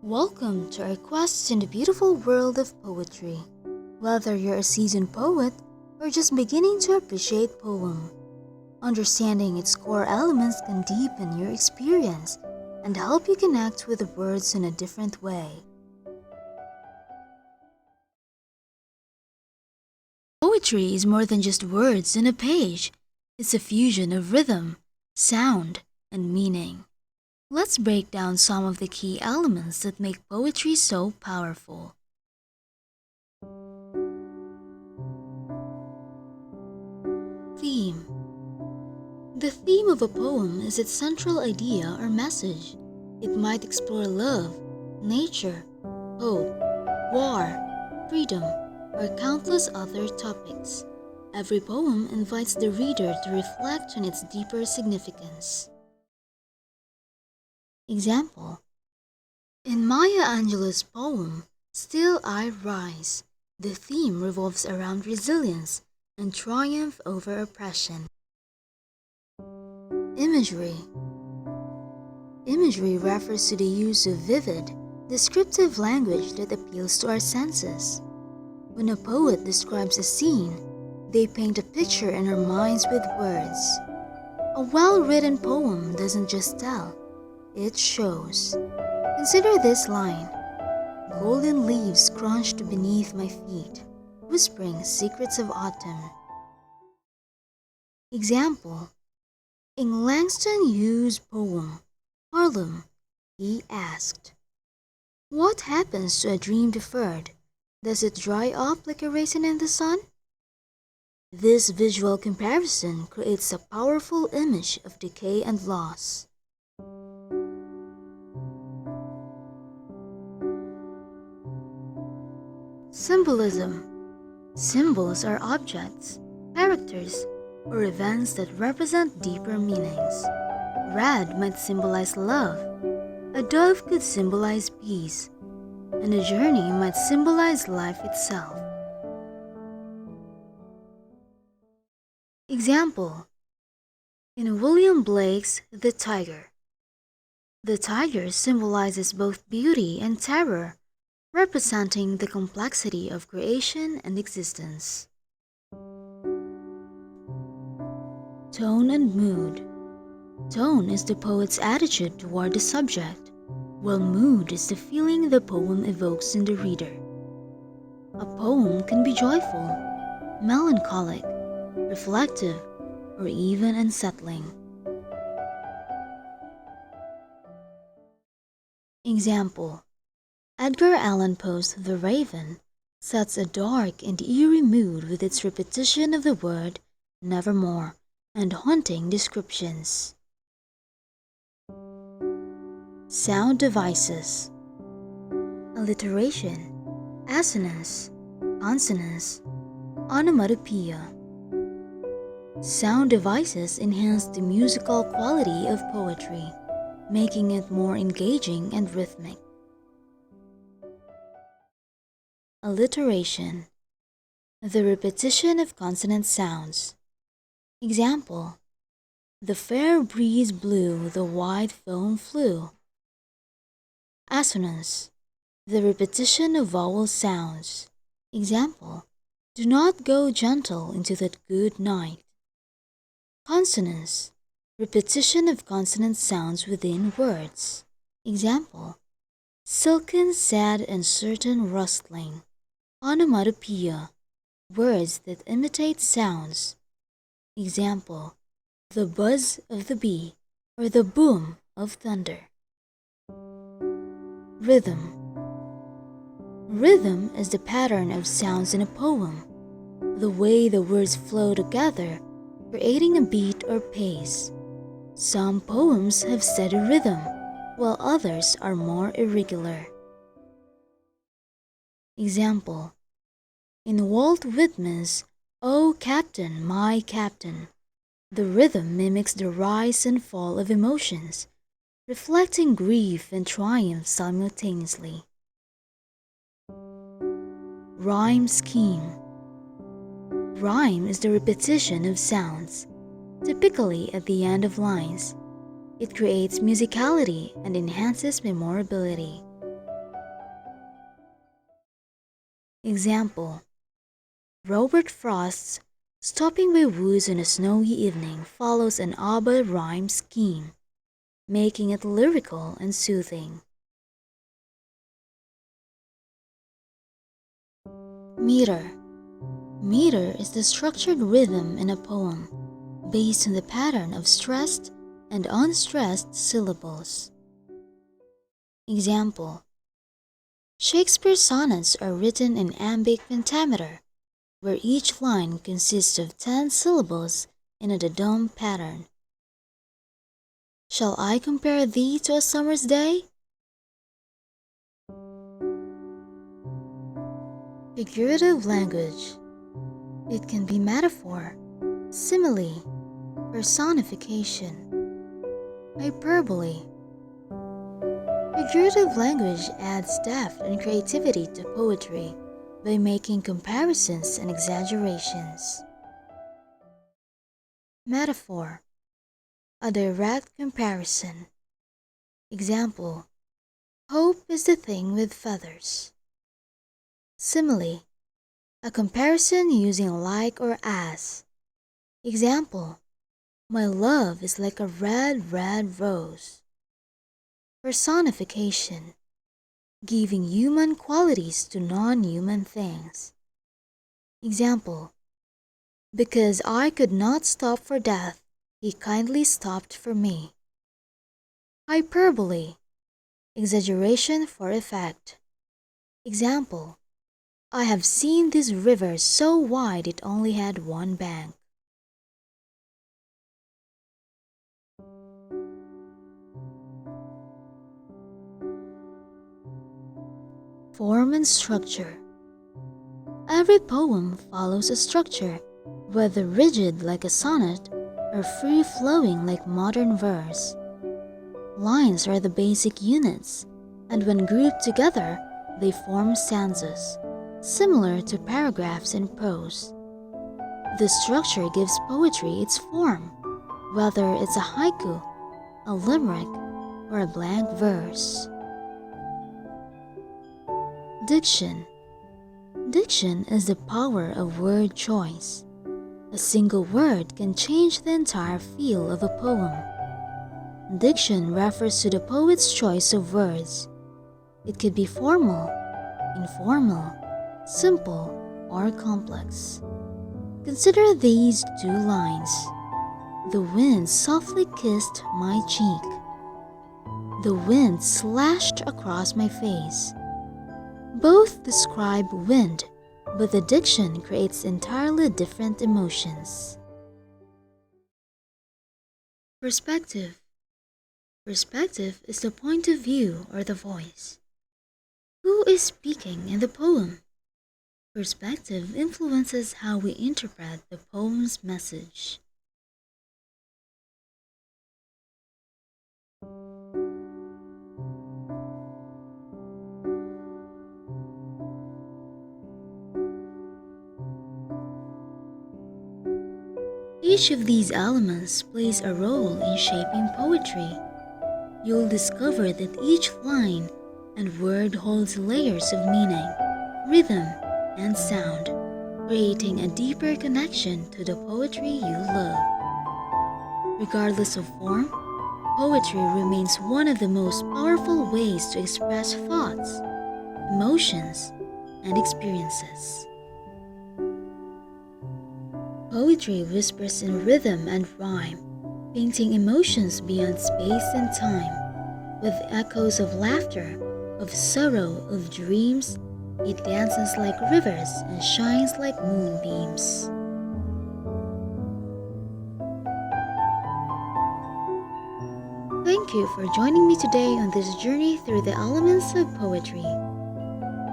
Welcome to our quest in the beautiful world of poetry. Whether you're a seasoned poet or just beginning to appreciate poem, understanding its core elements can deepen your experience and help you connect with the words in a different way. Poetry is more than just words on a page. It's a fusion of rhythm, sound, and meaning. Let's break down some of the key elements that make poetry so powerful. Theme. The theme of a poem is its central idea or message. It might explore love, nature, hope, war, freedom, or countless other topics. Every poem invites the reader to reflect on its deeper significance. Example: in Maya Angelou's poem, Still I Rise, the theme revolves around resilience and triumph over oppression. Imagery. Imagery refers to the use of vivid, descriptive language that appeals to our senses. When a poet describes a scene, they paint a picture in our minds with words. A well-written poem doesn't just tell, it shows. Consider this line: golden leaves crunched beneath my feet, whispering secrets of autumn. Example: in Langston Hughes' poem, Harlem, he asked, "What happens to a dream deferred? Does it dry up like a raisin in the sun?" This visual comparison creates a powerful image of decay and loss. Symbolism. Symbols are objects, characters, or events that represent deeper meanings. Red might symbolize love, a dove could symbolize peace, and a journey might symbolize life itself. Example: in William Blake's The Tiger. The tiger symbolizes both beauty and terror, representing the complexity of creation and existence. Tone and mood. Tone is the poet's attitude toward the subject, while mood is the feeling the poem evokes in the reader. A poem can be joyful, melancholic, reflective, or even unsettling. Example: Edgar Allan Poe's The Raven sets a dark and eerie mood with its repetition of the word nevermore and haunting descriptions. Sound devices. Alliteration, assonance, consonance, onomatopoeia. Sound devices enhance the musical quality of poetry, making it more engaging and rhythmic. Alliteration. The repetition of consonant sounds. Example: the fair breeze blew, the white foam flew. Assonance. The repetition of vowel sounds. Example: do not go gentle into that good night. Consonance. Repetition of consonant sounds within words. Example: silken, sad, and certain rustling. Onomatopoeia. Words that imitate sounds. Example: the buzz of the bee or the boom of thunder. Rhythm. Rhythm is the pattern of sounds in a poem, the way the words flow together, creating a beat or pace. Some poems have steady rhythm, while others are more irregular. Example: in Walt Whitman's "O Captain, My Captain," the rhythm mimics the rise and fall of emotions, reflecting grief and triumph simultaneously. Rhyme scheme. Rhyme is the repetition of sounds, typically at the end of lines. It creates musicality and enhances memorability. Example: Robert Frost's Stopping by Woods on a Snowy Evening follows an ABBA rhyme scheme, making it lyrical and soothing. Meter. Meter is the structured rhythm in a poem, based on the pattern of stressed and unstressed syllables. Example: Shakespeare's sonnets are written in iambic pentameter, where each line consists of 10 syllables in a dodum pattern. Shall I compare thee to a summer's day? Figurative language. It can be metaphor, simile, personification, hyperbole. Figurative language adds depth and creativity to poetry by making comparisons and exaggerations. Metaphor. A direct comparison. Example: Hope is the thing with feathers. Simile. A comparison using like or as. Example: My love is like a red, red rose. Personification. Giving human qualities to non-human things. Example: Because I could not stop for death, he kindly stopped for me. Hyperbole. Exaggeration for effect. Example: I have seen this river so wide it only had one bank. Form and structure. Every poem follows a structure, whether rigid like a sonnet or free-flowing like modern verse. Lines are the basic units, and when grouped together, they form stanzas, similar to paragraphs in prose. This structure gives poetry its form, whether it's a haiku, a limerick, or a blank verse. Diction. Diction is the power of word choice. A single word can change the entire feel of a poem. Diction refers to the poet's choice of words. It could be formal, informal, simple, or complex. Consider these two lines. The wind softly kissed my cheek. The wind slashed across my face. Both describe wind, but the diction creates entirely different emotions. Perspective. Perspective is the point of view or the voice. Who is speaking in the poem? Perspective influences how we interpret the poem's message. Each of these elements plays a role in shaping poetry. You'll discover that each line and word holds layers of meaning, rhythm, and sound, creating a deeper connection to the poetry you love. Regardless of form, poetry remains one of the most powerful ways to express thoughts, emotions, and experiences. Poetry whispers in rhythm and rhyme, painting emotions beyond space and time. With echoes of laughter, of sorrow, of dreams, it dances like rivers and shines like moonbeams. Thank you for joining me today on this journey through the elements of poetry.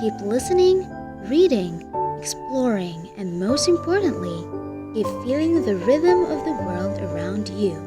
Keep listening, reading, exploring, and most importantly, keep feeling the rhythm of the world around you.